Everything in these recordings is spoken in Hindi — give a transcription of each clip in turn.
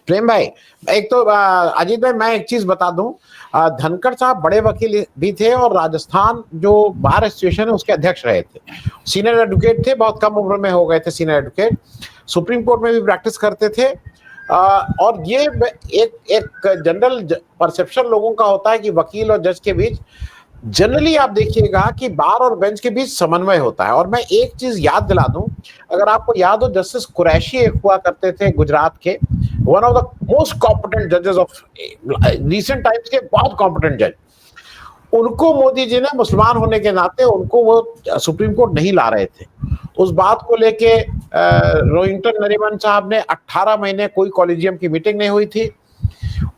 प्रेम भाई, एक तो अजीत भाई, मैं एक चीज बता दूं, धनखड़ साहब बड़े वकील भी थे और राजस्थान जो बार एसोसिएशन है उसके अध्यक्ष रहे थे, सीनियर एडवोकेट थे, बहुत कम उम्र में हो गए थे सीनियर एडवोकेट, सुप्रीम कोर्ट में भी प्रैक्टिस करते थे। और ये एक एक जनरल परसेप्शन लोगों का होता है कि वकील और जज के बीच जनरली आप देखिएगा कि बार और बेंच के बीच समन्वय होता है। और मैं एक चीज याद दिला दूं, अगर आपको याद हो, जस्टिस कुरैशी एक हुआ करते थे गुजरात के, one of the most competent जजेस ऑफ रिसेंट टाइम्स के, बहुत कॉम्पिटेंट जज। उनको मोदी जी ने मुसलमान होने के नाते उनको वो सुप्रीम कोर्ट नहीं ला रहे थे। उस बात को लेके रोहिंटन नरीमन साहब ने 18 महीने कोई कॉलेजियम की मीटिंग नहीं हुई थी।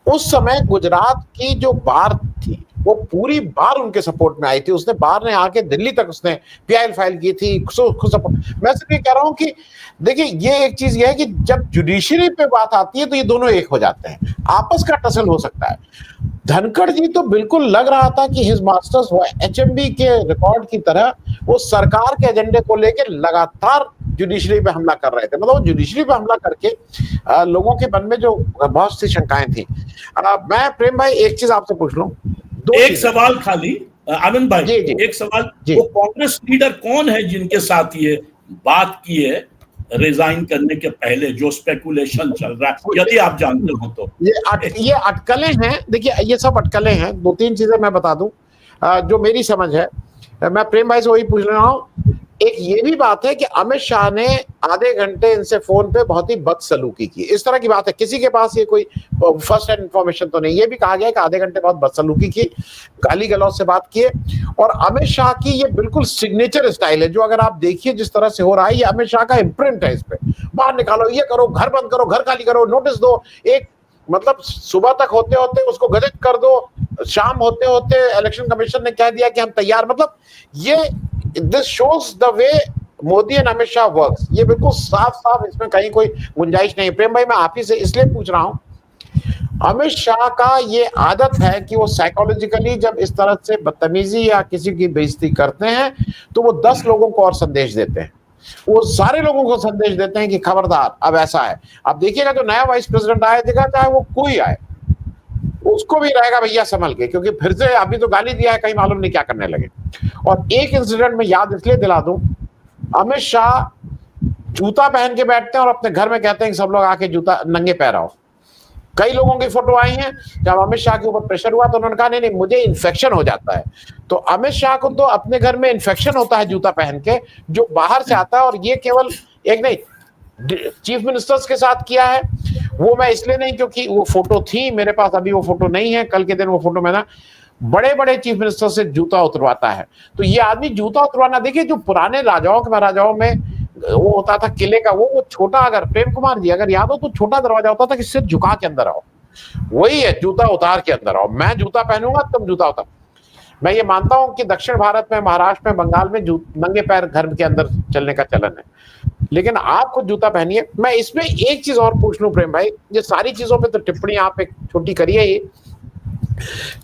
उस समय गुजरात की जो बार थी वो पूरी बार उनके सपोर्ट में आई थी। उसने बार ने आके दिल्ली तक उसने पीआईएल फाइल की थी। मैं सिर्फ ये कह रहा हूं कि देखिए, ये एक चीज ये है कि जब जुडिशरी पे बात आती है तो ये दोनों एक हो जाते हैं, आपस का टसल हो सकता है। धनखड़ जी तो बिल्कुल लग रहा था कि हिज मास्टर्स एचएमबी के रिकॉर्ड की तरह वो सरकार के एजेंडे को लेकर लगातार जुडिशरी पे हमला कर रहे थे। मतलब जुडिशरी पे हमला करके लोगों के मन में जो बहुत सी शंकाएं थी। मैं प्रेम भाई एक चीज आपसे पूछ लूं, एक सवाल खाली आनंद भाई, एक सवाल, वो कांग्रेस लीडर कौन है जिनके साथ ये बात की है रिजाइन करने के पहले, जो स्पेकुलेशन चल रहा है, यदि आप जानते हो तो? ये अटकलें हैं। देखिए, ये सब अटकलें हैं। दो तीन चीजें मैं बता दूं जो मेरी समझ है। मैं प्रेम भाई से वही पूछ रहा हूं। एक ये भी बात है कि अमित शाह ने आधे घंटे इनसे फोन पे बहुत ही बदसलूकी की, इस तरह की बात है। किसी के पास ये कोई फर्स्ट हैंड इंफॉर्मेशन तो नहीं। ये भी कहा गया कि आधे घंटे बहुत बदसलूकी की, गाली गलौज से बात किए। और अमित शाह की ये बिल्कुल सिग्नेचर स्टाइल है, जो अगर आप देखिए जिस तरह से हो रहा है, ये अमित शाह का इम्प्रिंट है। इस पे बाहर निकालो, ये करो, घर बंद करो, घर खाली करो, नोटिस दो। एक मतलब सुबह तक होते होते उसको गजट कर दो, शाम होते होते इलेक्शन कमीशन ने कह दिया कि हम तैयार। मतलब ये this shows the way Modi and Amit Shah works. ये बिल्कुल साफ साफ, इसमें कहीं कोई गुंजाइश नहीं। प्रेम भाई, मैं आप ही से इसलिए पूछ रहा हूं, अमित शाह का ये आदत है कि वो साइकोलॉजिकली जब इस तरह से बदतमीजी या किसी की बेइज्जती करते हैं तो वो 10 लोगों को और संदेश देते हैं। वो सारे लोगों को संदेश देते हैं कि खबरदार, अब ऐसा है। अब देखिएगा जो नया वाइस प्रेसिडेंट आएगा, चाहे वो कोई आए, उसको भी रहेगा भैया संभल के, क्योंकि फिर से अभी तो गाली दिया है, कहीं मालूम नहीं क्या करने लगे। और एक इंसिडेंट में याद इसलिए दिला दूं, अमित शाह जूता पहन के बैठते हैं और अपने घर में कहते हैं कि सब लोग आके जूता नंगे पैर आओ। कई लोगों की फोटो आई हैं, जब अमित शाह के ऊपर प्रेशर हुआ तो उन्होंने कहा नहीं नहीं, मुझे इन्फेक्शन हो जाता है। तो अमित शाह को तो अपने घर में इन्फेक्शन होता है जूता पहन के, जो बाहर से आता है। और ये केवल एक नहीं, चीफ मिनिस्टर्स के साथ किया है। वो मैं इसलिए नहीं क्योंकि वो फोटो थी मेरे पास, अभी वो फोटो नहीं है, कल के दिन वो फोटो में ना बड़े बड़े चीफ मिनिस्टर से जूता उतरवाता है। तो ये आदमी जूता उतरवाना, देखिए जो पुराने राजाओं के महाराजाओं में वो होता था किले का, वो छोटा, अगर प्रेम कुमार जी अगर याद हो तो छोटा दरवाजा होता था कि सिर झुका के अंदर आओ। वही है, जूता उतार के अंदर आओ। मैं जूता पहनूंगा तुम जूता उतार। मैं ये मानता हूं कि दक्षिण भारत में, महाराष्ट्र में, बंगाल में नंगे पैर घर के अंदर चलने का चलन है, लेकिन आप खुद जूता पहनिए। मैं इसमें एक चीज और पूछ लूं प्रेम भाई, ये सारी चीजों पे तो टिप्पणी आप एक छोटी करिए ही,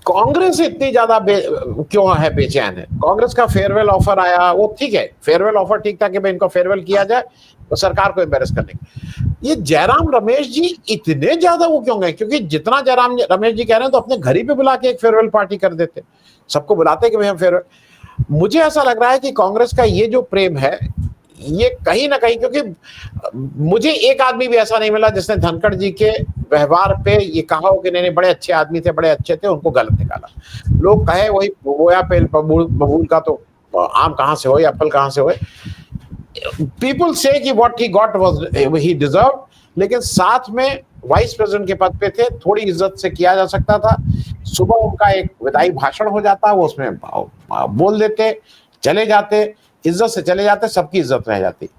कांग्रेस इतनी ज्यादा क्यों है बेचैन है? कांग्रेस का फेयरवेल ऑफर आया, वो ठीक है, फेयरवेल ऑफर ठीक था कि भाई इनको फेयरवेल किया जाए तो सरकार को एम्बेरस करने की। ये जयराम रमेश जी इतने ज्यादा वो क्यों गए? क्योंकि जितना जयराम रमेश जी कह रहे हैं तो अपने घर ही पे बुला के एक फेयरवेल पार्टी कर देते, सबको बुलाते कि भाई हम फेयरवेल। मुझे ऐसा लग रहा है कि कांग्रेस का ये जो प्रेम है, ये कहीं ना कहीं, क्योंकि मुझे एक आदमी भी ऐसा नहीं मिला जिसने धनखड़ जी के व्यवहार पे ये कहा हो कि नहीं नहीं बड़े अच्छे आदमी थे, बड़े अच्छे थे, उनको गलत निकाला। लोग कहे वही बोया पेल बबूल का तो आम कहां से हो या फल कहां से हो। पीपल से कि what he got was he deserve, लेकिन साथ में वाइस प्रेसिडेंट के पद पे थे, थोड़ी इज्जत से किया जा सकता था। सुबह उनका एक विदाई भाषण हो जाता, वो उसमें बोल देते, चले जाते, इज्जत से चले जाते, सबकी इज्जत रह जाती।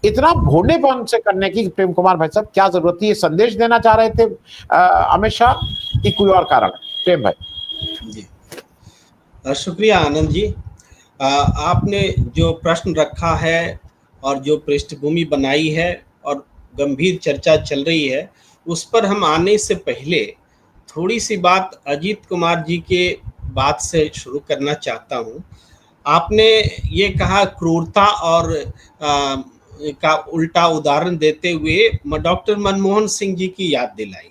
इतना भोंडेपन से करने की प्रेम कुमार भाई साहब क्या जरूरत थी? ये संदेश देना चाह रहे थे अमित शाह की कोई और कारण? प्रेम भाई जी, शुक्रिया आनंद जी। आपने जो प्रश्न रखा है और जो पृष्ठभूमि बनाई है और गंभीर चर्चा चल रही है, उस पर हम आने से पहले थोड़ी सी बात अजीत कुमार जी के बात से शुरू करना चाहता हूं। आपने ये कहा क्रूरता और का उल्टा उदाहरण देते हुए डॉक्टर मनमोहन सिंह जी की याद दिलाई।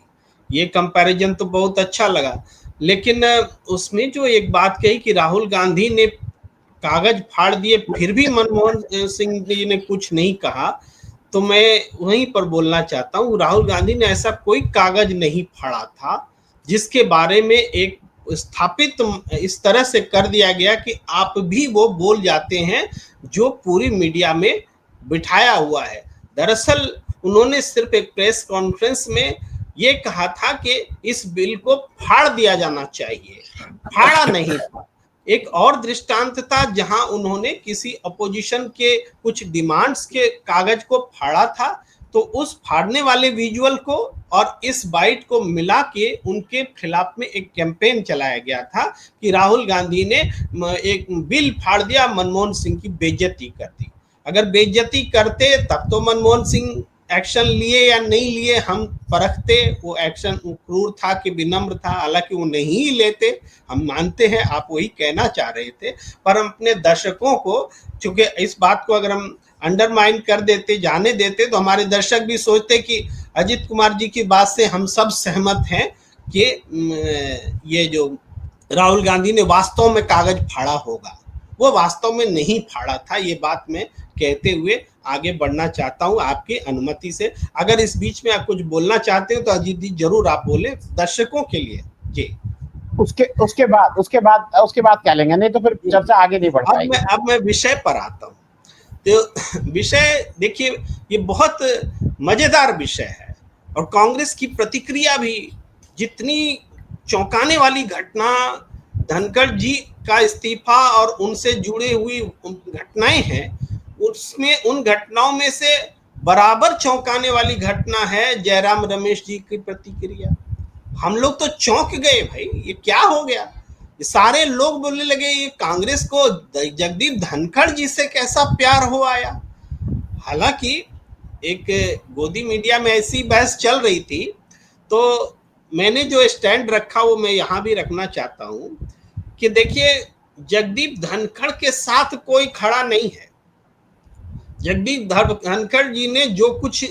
ये कंपैरिजन तो बहुत अच्छा लगा, लेकिन उसमें जो एक बात कही कि राहुल गांधी ने कागज फाड़ दिए फिर भी मनमोहन सिंह जी ने कुछ नहीं कहा, तो मैं वहीं पर बोलना चाहता हूँ, राहुल गांधी ने ऐसा कोई कागज नहीं फाड़ा था जिसके बारे में एक स्थापित इस तरह से कर दिया गया कि आप भी वो बोल जाते हैं जो पूरी मीडिया में बिठाया हुआ है। दरअसल उन्होंने सिर्फ एक प्रेस कॉन्फ्रेंस में ये कहा था कि इस बिल को फाड़ दिया जाना चाहिए, फाड़ा नहीं था। एक और दृष्टांत था जहां उन्होंने किसी अपोजिशन के कुछ डिमांड्स के कागज को फाड़ा था, तो उस फाड़ने वाले विजुअल को और इस बाइट को मिला के उनके खिलाफ में एक कैंपेन चलाया गया था कि राहुल गांधी ने एक बिल फाड़ दिया, मनमोहन सिंह की बेइज्जती कर दी। अगर बेइज्जती करते तब तो मनमोहन सिंह एक्शन लिए या नहीं लिए हम परखते, वो एक्शन क्रूर था कि विनम्र था, हालांकि वो नहीं लेते, हम मानते हैं आप वही कहना चाह रहे थे, पर हम अपने दर्शकों को, चूंकि इस बात को अगर हम अंडरमाइन कर देते, जाने देते, तो हमारे दर्शक भी सोचते कि अजित कुमार जी की बात से हम सब सहमत हैं कि ये जो राहुल गांधी ने वास्तव में कागज फाड़ा होगा। वो वास्तव में नहीं फाड़ा था, ये बात मैं कहते हुए आगे बढ़ना चाहता हूं आपकी अनुमति से। अगर इस बीच में आप कुछ बोलना चाहते हो तो अजीत जी जरूर आप बोले दर्शकों के लिए जी। उसके बाद क्या लेंगे, नहीं तो फिर चर्चा आगे नहीं बढ़ पाएगी। अब मैं विषय पर आता हूं। तो विषय देखिए, ये बहुत मजेदार विषय है और कांग्रेस की प्रतिक्रिया भी, जितनी चौंकाने वाली घटना धनखड़ जी का इस्तीफा और उनसे जुड़ी हुई घटनाएं हैं, उसमें उन घटनाओं में से बराबर चौंकाने वाली घटना है जयराम रमेश जी की प्रतिक्रिया। हम लोग तो चौंक गए, भाई ये क्या हो गया। ये सारे लोग बोलने लगे ये कांग्रेस को जगदीप धनखड़ जी से कैसा प्यार हो आया। हालांकि एक गोदी मीडिया में ऐसी बहस चल रही थी, तो मैंने जो स्टैंड रखा वो मैं यहाँ भी रखना चाहता हूँ कि देखिए, जगदीप धनखड़ के साथ कोई खड़ा नहीं है। जगदीप धनखड़ जी ने जो कुछ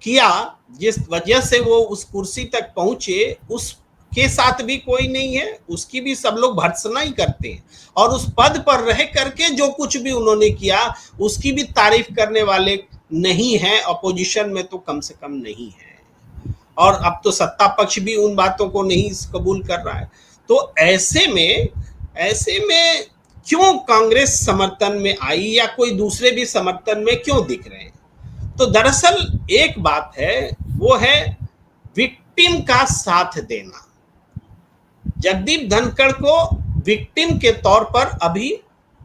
किया, जिस वजह से वो उस कुर्सी तक पहुंचे, उसके साथ भी कोई नहीं है, उसकी भी सब लोग भर्त्सना ही करते हैं। और उस पद पर रह करके जो कुछ भी उन्होंने किया उसकी भी तारीफ करने वाले नहीं है, अपोजिशन में तो कम से कम नहीं है। और अब तो सत्ता पक्ष भी उन बातों को नहीं कबूल कर रहा है। तो ऐसे में क्यों कांग्रेस समर्थन में आई या कोई दूसरे भी समर्थन में क्यों दिख रहे हैं? तो दरअसल एक बात है, वो है विक्टिम का साथ देना। जगदीप धनखड़ को विक्टिम के तौर पर अभी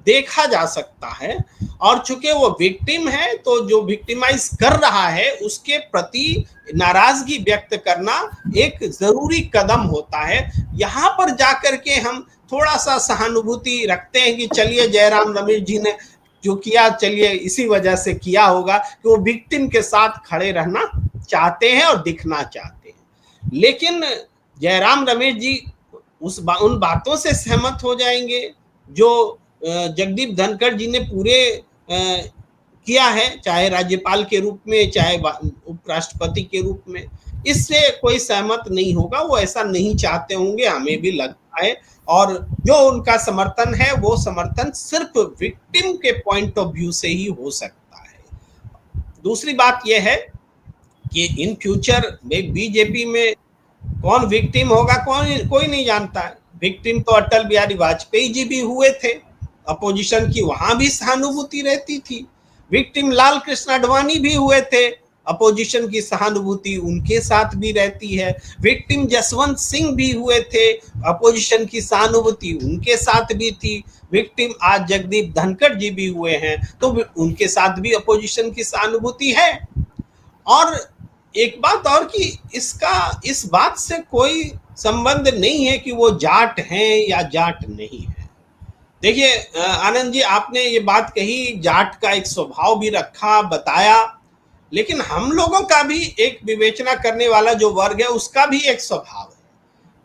देखा जा सकता है, और चूंकि वो विक्टिम है तो जो विक्टिमाइज कर रहा है उसके प्रति नाराजगी व्यक्त करना एक जरूरी कदम होता है। यहाँ पर जाकर के हम थोड़ा सा सहानुभूति रखते हैं कि चलिए जयराम रमेश जी ने जो किया, चलिए इसी वजह से किया होगा कि वो विक्टिम के साथ खड़े रहना चाहते हैं और दिखना चाहते हैं। लेकिन जयराम रमेश जी उन बातों से सहमत हो जाएंगे जो जगदीप धनखड़ जी ने पूरे किया है, चाहे राज्यपाल के रूप में चाहे उपराष्ट्रपति के रूप में, इससे कोई सहमत नहीं होगा। वो ऐसा नहीं चाहते होंगे, हमें भी लगता है। और जो उनका समर्थन है वो समर्थन सिर्फ विक्टिम के पॉइंट ऑफ व्यू से ही हो सकता है। दूसरी बात यह है कि इन फ्यूचर में बीजेपी में कौन विक्टिम होगा कोई नहीं जानता है। विक्टिम तो अटल बिहारी वाजपेयी जी भी हुए थे, अपोजिशन की वहां भी सहानुभूति रहती थी। विक्टिम लाल कृष्ण आडवाणी भी हुए थे, अपोजिशन की सहानुभूति उनके साथ भी रहती है। विक्टिम जसवंत सिंह भी हुए थे, अपोजिशन की सहानुभूति उनके साथ भी थी। विक्टिम आज जगदीप धनखड़ जी भी हुए हैं, तो उनके साथ भी अपोजिशन की सहानुभूति है। और एक बात और कि इस बात से कोई संबंध नहीं है कि वो जाट हैं या जाट नहीं है। देखिए आनंद जी, आपने ये बात कही, जाट का एक स्वभाव भी रखा, बताया, लेकिन हम लोगों का भी एक विवेचना करने वाला जो वर्ग है उसका भी एक स्वभाव है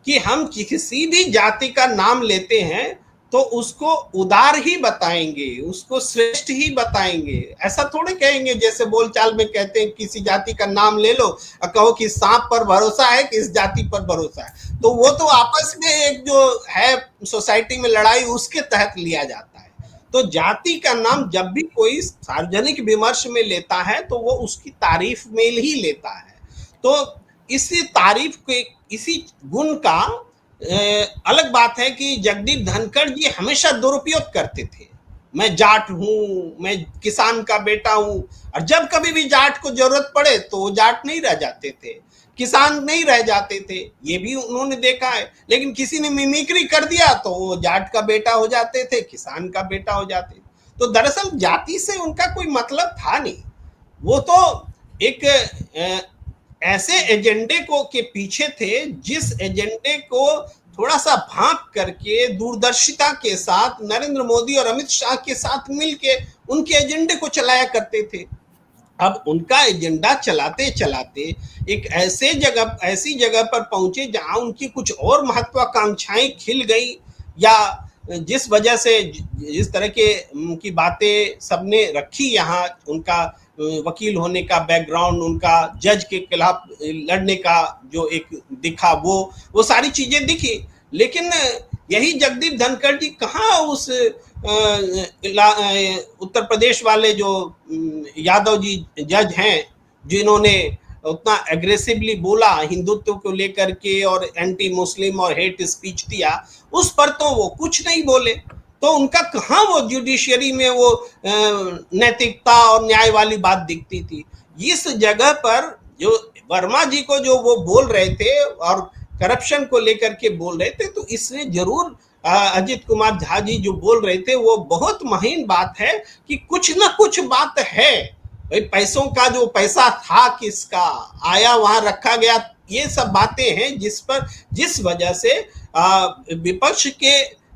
कि हम किसी भी जाति का नाम लेते हैं तो उसको उदार ही बताएंगे, उसको श्रेष्ठ ही बताएंगे। ऐसा थोड़े कहेंगे जैसे बोलचाल में कहते हैं किसी जाति का नाम ले लो और कहो कि सांप पर भरोसा है कि इस जाति पर भरोसा है, तो वो तो आपस में एक जो है सोसाइटी में लड़ाई उसके तहत लिया जाता है। तो जाति का नाम जब भी कोई सार्वजनिक विमर्श में लेता है तो वो उसकी तारीफ में ही लेता है। तो इसी तारीफ के इसी गुण का अलग बात है कि जगदीप धनखड़ जी हमेशा दुरुपयोग करते थे। मैं जाट हूं, मैं किसान का बेटा हूं, और जब कभी भी जाट को जरूरत पड़े तो वो जाट नहीं रह जाते थे, किसान नहीं रह जाते थे, ये भी उन्होंने देखा है। लेकिन किसी ने मिमिक्री कर दिया तो वो जाट का बेटा हो जाते थे, किसान का बेटा हो जाते। तो दरअसल जाति से उनका कोई मतलब था नहीं, वो तो एक ऐसे एजेंडे को के पीछे थे जिस एजेंडे को थोड़ा सा भांप करके दूरदर्शिता के साथ नरेंद्र मोदी और अमित शाह के साथ मिलके उनके एजेंडे को चलाया करते थे। अब उनका एजेंडा चलाते चलाते एक ऐसी जगह पर पहुंचे जहां उनकी कुछ और महत्वाकांक्षाएं खिल गई, या जिस वजह से जिस तरह के उनकी बातें सबने रखी, यहाँ उनका वकील होने का बैकग्राउंड, उनका जज के खिलाफ लड़ने का जो एक दिखा, वो सारी चीजें दिखी। लेकिन यही जगदीप धनखड़ जी कहाँ उस उत्तर प्रदेश वाले जो यादव जी जज हैं जिन्होंने उतना एग्रेसिवली बोला हिंदुत्व को लेकर के और एंटी मुस्लिम और हेट स्पीच दिया, उस पर तो वो कुछ नहीं बोले। तो उनका कहाँ वो जुडिशियरी में वो नैतिकता और न्याय वाली बात दिखती थी। इस जगह पर जो वर्मा जी को जो वो बोल रहे थे और करप्शन को लेकर के बोल रहे थे, तो इसमें जरूर अजित कुमार झा जी जो बोल रहे थे वो बहुत महीन बात है कि कुछ ना कुछ बात है। भाई पैसों का जो पैसा था किसका आया वहां रखा गया, ये सब बातें हैं जिस वजह से विपक्ष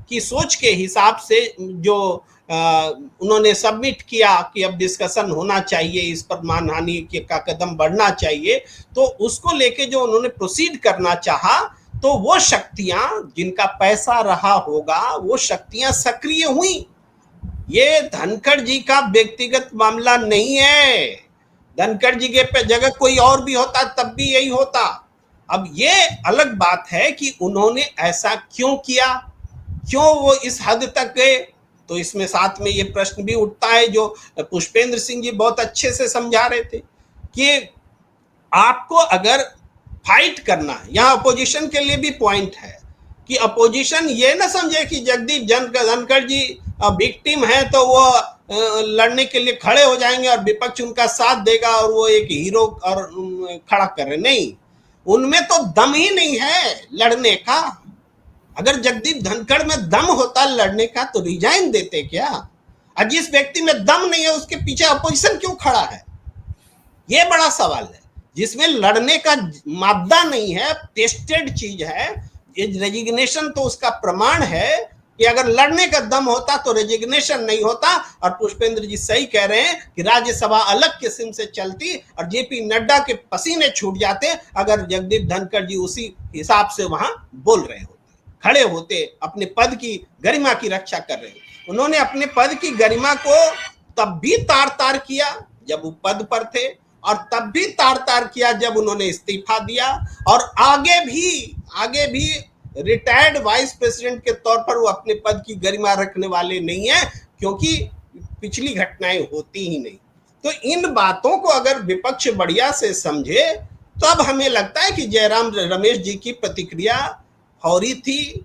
की सोच के हिसाब से जो उन्होंने सबमिट किया कि अब डिस्कशन होना चाहिए, इस पर मानहानि का कदम बढ़ना चाहिए, तो उसको लेके जो उन्होंने प्रोसीड करना चाहा, तो वो शक्तियां जिनका पैसा रहा होगा वो शक्तियां सक्रिय हुई। ये धनखड़ जी का व्यक्तिगत मामला नहीं है। धनखड़ जी के जगह कोई और भी होता तब भी यही होता। अब ये अलग बात है कि उन्होंने ऐसा क्यों किया, क्यों वो इस हद तक गए। तो इसमें साथ में ये प्रश्न भी उठता है जो पुष्पेंद्र सिंह जी बहुत अच्छे से समझा रहे थे कि आपको अगर फाइट करना है, यहाँ अपोजिशन के लिए भी पॉइंट है कि अपोजिशन ये ना समझे कि जगदीप धनखड़ जी विक्टिम है तो वो लड़ने के लिए खड़े हो जाएंगे और विपक्ष उनका साथ देगा और वो एक हीरो और खड़ा कर रहे। नहीं, उनमें तो दम ही नहीं है लड़ने का। अगर जगदीप धनखड़ में दम होता लड़ने का तो रिजाइन देते क्या? और जिस व्यक्ति में दम नहीं है उसके पीछे अपोजिशन क्यों खड़ा है, ये बड़ा सवाल है। जिसमें लड़ने का मादा नहीं है, टेस्टेड चीज है, रेजिग्नेशन तो उसका प्रमाण है कि अगर लड़ने का दम होता तो रेजिग्नेशन नहीं होता। और पुष्पेंद्र जी सही कह रहे हैं कि राज्यसभा अलग किस्म से चलती और जेपी नड्डा के पसीने छूट जाते अगर जगदीप धनखड़ जी उसी हिसाब से वहां बोल रहे होते, खड़े होते, अपने पद की गरिमा की रक्षा कर रहे। उन्होंने अपने पद की गरिमा को तब भी तार तार किया जब वो पद पर थे, और तब भी तार तार किया जब उन्होंने इस्तीफा दिया, और आगे भी रिटायर्ड वाइस प्रेसिडेंट के तौर पर वो अपने पद की गरिमा रखने वाले नहीं है, क्योंकि पिछली घटनाएं होती ही नहीं। तो इन बातों को अगर विपक्ष बढ़िया से समझे तो अब हमें लगता है कि जयराम रमेश जी की प्रतिक्रिया फौरी थी,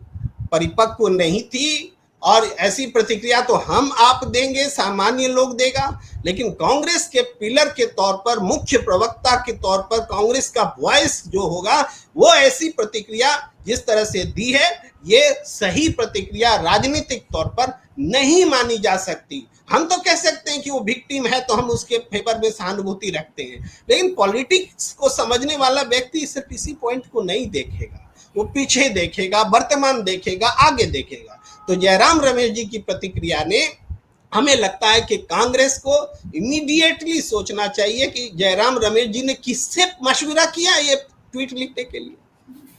परिपक्व नहीं थी, और ऐसी प्रतिक्रिया तो हम आप देंगे, सामान्य लोग देगा, लेकिन कांग्रेस के पिलर के तौर पर, मुख्य प्रवक्ता के तौर पर, कांग्रेस का वॉइस जो होगा वो ऐसी प्रतिक्रिया जिस तरह से दी है, ये सही प्रतिक्रिया राजनीतिक तौर पर नहीं मानी जा सकती। हम तो कह सकते हैं कि वो विक्टिम है तो हम उसके फेवर में सहानुभूति रखते हैं, लेकिन पॉलिटिक्स को समझने वाला व्यक्ति सिर्फ इसी पॉइंट को नहीं देखेगा, वो पीछे देखेगा, वर्तमान देखेगा, आगे देखेगा। तो जयराम रमेश जी की प्रतिक्रिया ने हमें लगता है कि कांग्रेस को इमीडिएटली सोचना चाहिए कि जयराम रमेश जी ने किससे मशवरा किया ये ट्वीट लिखने के लिए,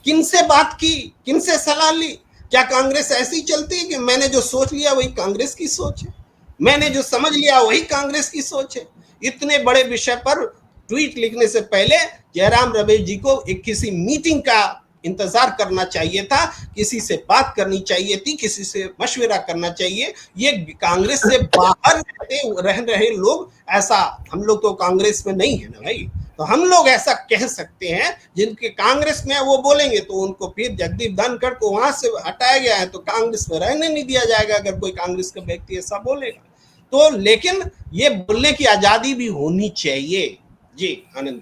किनसे बात की, किनसे सलाह ली। क्या कांग्रेस ऐसी चलती है कि मैंने जो सोच लिया वही कांग्रेस की सोच है, मैंने जो समझ लिया वही कांग्रेस की सोच है? इतने बड़े विषय पर ट्वीट लिखने से पहले जयराम रमेश जी को एक किसी मीटिंग का इंतजार करना चाहिए था, किसी से बात करनी चाहिए थी, किसी से मशवरा करना चाहिए। ये कांग्रेस से बाहर रह रहे लोग, ऐसा हम लोग तो कांग्रेस में नहीं है ना भाई, तो हम लोग ऐसा कह सकते हैं। जिनके कांग्रेस में वो बोलेंगे तो उनको फिर जगदीप धनखड़ को वहां से हटाया गया है तो कांग्रेस में रहने नहीं दिया जाएगा अगर कोई कांग्रेस का व्यक्ति ऐसा बोलेगा तो। लेकिन ये बोलने की आजादी भी होनी चाहिए। जी आनंद।